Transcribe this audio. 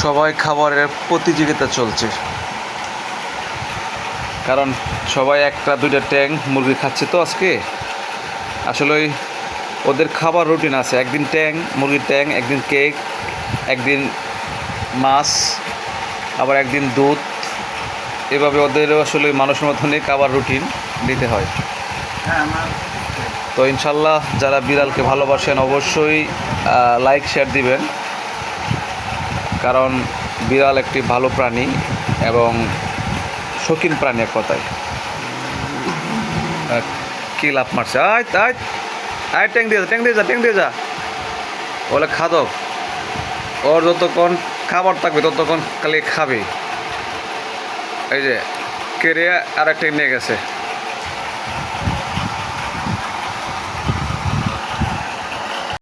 সবাই খাবারের প্রতিযোগিতা চলছে, কারণ সবাই একটা দুইটা ট্যাং মুরগি খাচ্ছে তো আজকে। আসলে ওদের খাবার রুটিন আছে, একদিন ট্যাং মুরগির ট্যাং, একদিন কেক, একদিন মাছ, আবার একদিন দুধ। এভাবে ওদেরও আসলে মানুষের মতনই খাবার রুটিন দিতে হয়। তো ইনশাল্লাহ যারা বিড়ালকে ভালোবাসেন অবশ্যই লাইক শেয়ার দিবেন, কারণ বিড়াল একটি ভালো প্রাণী এবং শৌখিন প্রাণী এক কথায়। কি লাভ মারছে, আয় আয় আয়, ট্যাং দিয়ে যা বলে খাদক। ওর যতক্ষণ খাবার থাকবে ততক্ষণ খালি খাবে। এই যে কেড়ে আর একটা নিয়ে গেছে।